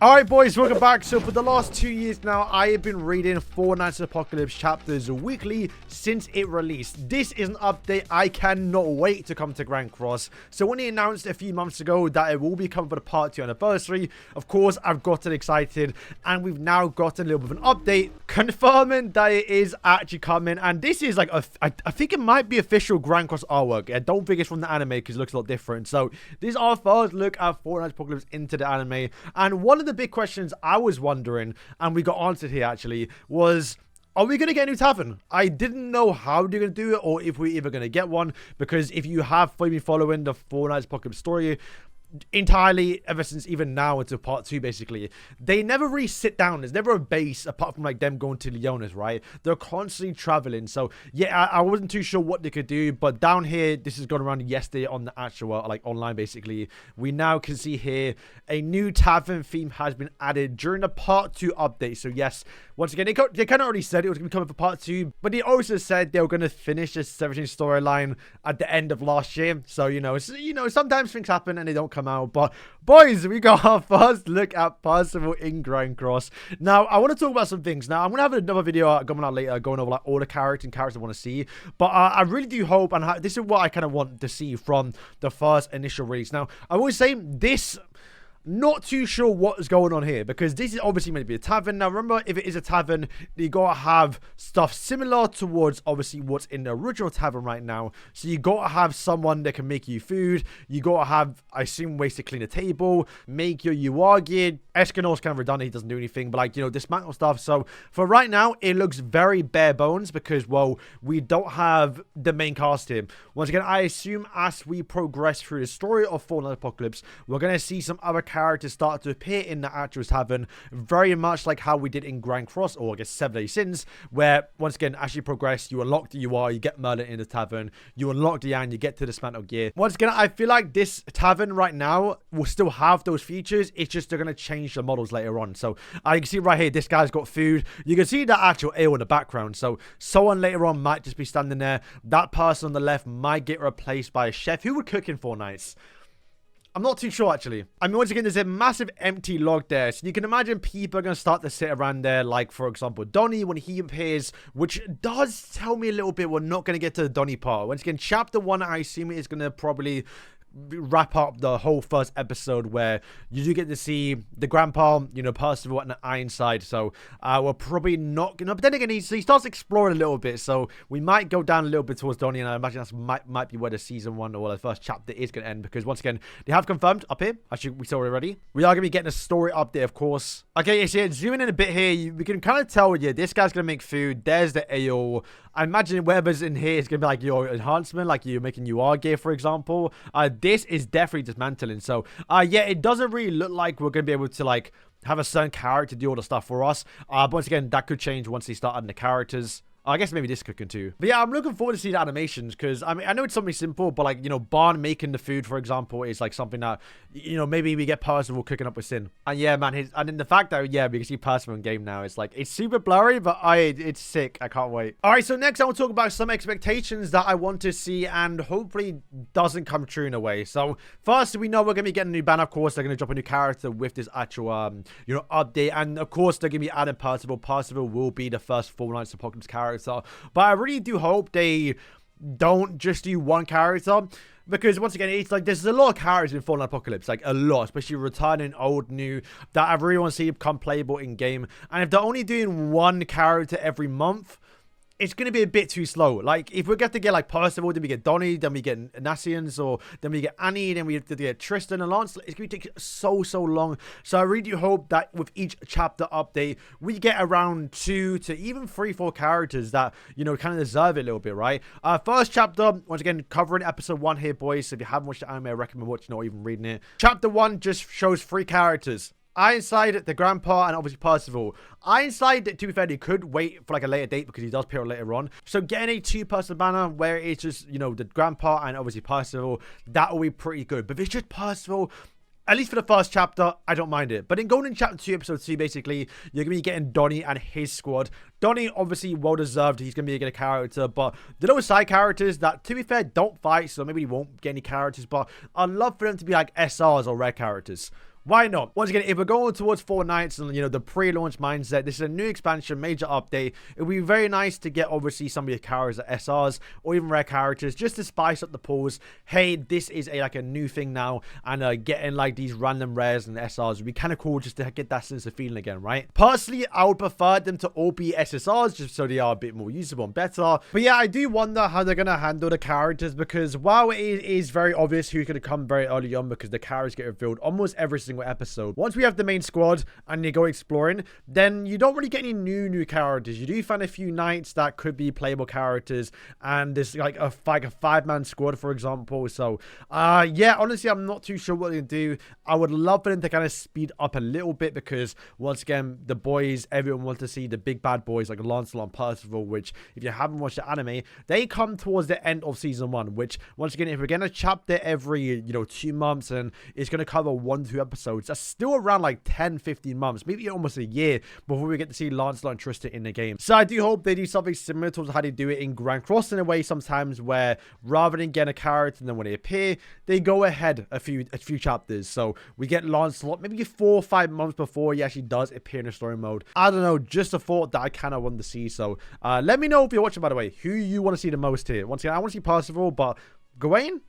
Alright boys, welcome back. So for the last 2 years now, I have been reading Fortnite's Apocalypse chapters weekly since it released. This is an update I cannot wait to come to Grand Cross. So when he announced a few months ago that it will be coming for the part 2 anniversary, of course I've gotten excited and we've now gotten a little bit of an update confirming that it is actually coming. And this is like, I think it might be official Grand Cross artwork. I don't think it's from the anime because it looks a lot different. So this is our first look at Fortnite's Apocalypse into the anime. And one of the big questions I was wondering, and we got answered here actually, was, are we going to get a new tavern? I didn't know how they're going to do it or if we're even going to get one, because if you have been following the Fortnite's Apocalypse story entirely ever since even now into part 2, basically, they never really sit down. There's never a base apart from like them going to Leonis, right? They're constantly traveling. So yeah, I wasn't too sure what they could do, but down here, this is going around yesterday on the actual like online, basically, we now can see here a new tavern theme has been added during the part 2 update. So yes, once again, they kind of already said it was going to be coming for part 2, but they also said they were going to finish the 17 storyline at the end of last year. So sometimes things happen and they don't come out. But boys, we got our first look at Percival in Grand Cross. Now I want to talk about some things. Now I'm gonna have another video coming out later going over like all the characters I want to see, but I really do hope, and this is what I kind of want to see from the first initial release. Now I always say this, not too sure what is going on here, because this is obviously meant to be a tavern. Now remember, if it is a tavern, you gotta have stuff similar towards obviously what's in the original tavern right now. So you gotta have someone that can make you food, you gotta have, I assume, ways to clean a table, make your UR gear. Escanol's kind of redundant, he doesn't do anything, but like, dismantle stuff. So for right now, it looks very bare bones because, well, we don't have the main cast here. Once again, I assume as we progress through the story of Fortnite Apocalypse, we're gonna see some other characters start to appear in the actual tavern, very much like how we did in Grand Cross, or I guess 7 Days Sins, where once again, as you progress, you unlock the UR, you get Merlin in the tavern, you unlock the Yan, you get to the dismantle gear. Once again, I feel like this tavern right now will still have those features. It's just they're gonna change the models later on. So I can see right here, this guy's got food. You can see the actual ale in the background. So someone later on might just be standing there. That person on the left might get replaced by a chef who would cook in Fortnite. I'm not too sure, actually. I mean, once again, there's a massive empty log there. So you can imagine people are going to start to sit around there. Like, for example, Donnie, when he appears, which does tell me a little bit we're not going to get to the Donnie part. Once again, chapter 1, I assume, is going to probably wrap up the whole first episode, where you do get to see the grandpa, Percival and the Ironside. So we're probably not gonna, but then again, he starts exploring a little bit, so we might go down a little bit towards Donnie, and I imagine that's might be where the season 1 or the first chapter is gonna end, because once again, they have confirmed up here, actually we saw it already, we are gonna be getting a story update, of course. Okay, so yeah, zooming in a bit here, we can kind of tell, yeah, this guy's gonna make food. There's the ale. I imagine whatever's in here is gonna be like your enhancement, like you're making UR gear, for example. This is definitely dismantling. So yeah, it doesn't really look like we're gonna be able to like have a certain character do all the stuff for us. But once again, that could change once they start adding the characters. I guess maybe this cooking too. But yeah, I'm looking forward to see the animations, because I mean, I know it's something simple, but like, Barn making the food, for example, is like something that, maybe we get Percival cooking up with Sin. And yeah, man, and then the fact that, yeah, we can see Percival in game now, it's like, it's super blurry, but it's sick. I can't wait. All right, so next I want to talk about some expectations that I want to see and hopefully doesn't come true in a way. So first, we know we're going to be getting a new banner. Of course, they're going to drop a new character with this actual, update. And of course, they're going to be adding Percival. Percival will be the first Fortnite's Apocalypse character. But I really do hope they don't just do one character, because once again, it's like there's a lot of characters in Fortnite Apocalypse, like a lot, especially returning, old, new, that I really want to see become playable in game. And if they're only doing one character every month, it's going to be a bit too slow. Like, if we get to get, like, Percival, then we get Donnie, then we get Nassians, or then we get Annie, then we have to get Tristan and Lance. It's going to take so long. So I really do hope that with each chapter update, we get around 2 to even 3-4 characters that, kind of deserve it a little bit, right? First chapter, once again, covering episode 1 here, boys. So if you haven't watched the anime, I recommend watching it or even reading it. Chapter 1 just shows 3 characters. Ironside, the grandpa, and obviously Percival. Ironside, to be fair, he could wait for like a later date because he does appear later on. So getting a 2-person banner where it's just, the grandpa and obviously Percival, that will be pretty good. But if it's just Percival, at least for the first chapter, I don't mind it. But in going in chapter 2, episode 2, basically, you're going to be getting Donnie and his squad. Donnie, obviously, well-deserved. He's going to be a good character. But the little side characters that, to be fair, don't fight, so maybe he won't get any characters. But I'd love for them to be like SRs or rare characters. why not? Once again, if we're going towards Fortnite and, you know, the pre-launch mindset, this is a new expansion, major update. It would be very nice to get, obviously, some of your characters at SRs or even rare characters just to spice up the pools. Hey, this is like a new thing now, and getting like these random rares and SRs would be kind of cool just to get that sense of feeling again, right? Personally, I would prefer them to all be SSRs just so they are a bit more usable and better. But yeah, I do wonder how they're going to handle the characters, because while it is very obvious who's going to come very early on, because the characters get revealed almost every single episode. Once we have the main squad and you go exploring, then you don't really get any new characters. You do find a few knights that could be playable characters, and there's like a 5-man squad, for example. So yeah, honestly, I'm not too sure what they do. I would love for them to kind of speed up a little bit, because once again, the boys, everyone wants to see the big bad boys like Lancelot and Percival, which if you haven't watched the anime, they come towards the end of season 1, which once again, if we're getting a chapter every, you know, 2 months, and it's going to cover 1-2 episodes, that's still around like 10-15 months, maybe almost a year before we get to see Lancelot and Tristan in the game. So I do hope they do something similar to how they do it in Grand Cross, in a way sometimes, where rather than getting a character and then when they appear, they go ahead a few chapters. So we get Lancelot maybe 4 or 5 months before he actually does appear in the story mode. I don't know, just a thought that I kind of want to see. So let me know if you're watching, by the way, who you want to see the most here. Once again, I want to see Percival, but Gawain,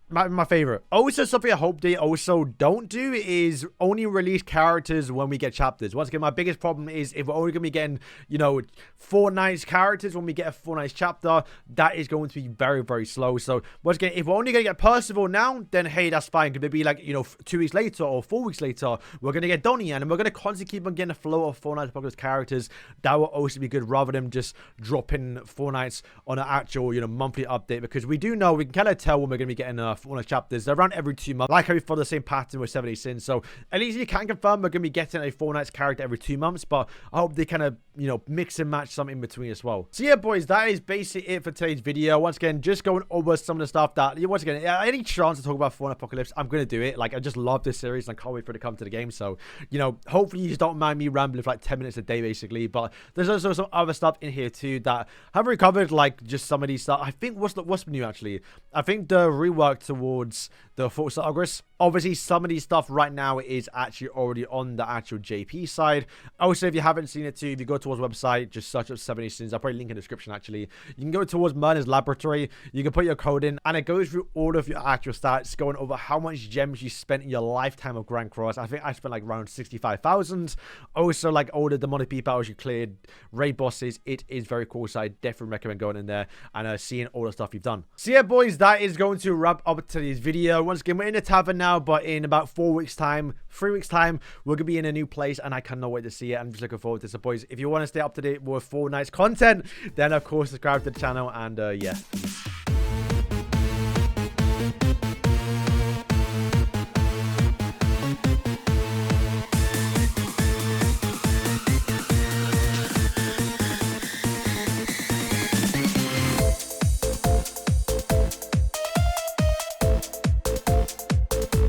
my favorite. Also, something I hope they also don't do is only release characters when we get chapters. Once again, my biggest problem is if we're only going to be getting, you know, Fortnite's characters when we get a Fortnite's chapter, that is going to be very, very slow. So once again, if we're only going to get Percival now, then hey, that's fine. Could it be like, you know, 2 weeks later or 4 weeks later, we're going to get Donnie, and we're going to constantly keep on getting a flow of Fortnite's Apocalypse characters. That will also be good, rather than just dropping Fortnite's on an actual, you know, monthly update, because we do know, we can kind of tell when we're going to be getting Fortnite chapters. They're around every 2 months, like how we follow the same pattern with 70 Sins. So at least you can confirm we're going to be getting a Fortnite's character every 2 months, but I hope they kind of, you know, mix and match some in between as well. So yeah, boys, that is basically it for today's video. Once again, just going over some of the stuff that, once again, any chance to talk about Fortnite Apocalypse, I'm going to do it. Like, I just love this series and I can't wait for it to come to the game. So, you know, hopefully you just don't mind me rambling for like 10 minutes a day, basically. But there's also some other stuff in here too that I haven't really covered, like just some of these stuff. I think what's new actually. I think the rework towards the Fort Sagres. Obviously, some of these stuff right now is actually already on the actual JP side. Also, if you haven't seen it too, if you go towards the website, just search up 70 Sins. I'll probably link in the description actually. You can go towards Murder's Laboratory. You can put your code in, and it goes through all of your actual stats, going over how much gems you spent in your lifetime of Grand Cross. I think I spent like around 65,000. Also, like all the demonic beat battles you cleared, raid bosses. It is very cool, so I definitely recommend going in there and seeing all the stuff you've done. So yeah, boys, that is going to wrap up today's video. Once again, we're in the tavern now, but in about 4 weeks time, 3 weeks time, we're gonna be in a new place, and I cannot wait to see it. I'm just looking forward to it. So boys, if you want to stay up to date with Fortnite's content, then of course subscribe to the channel, and yeah.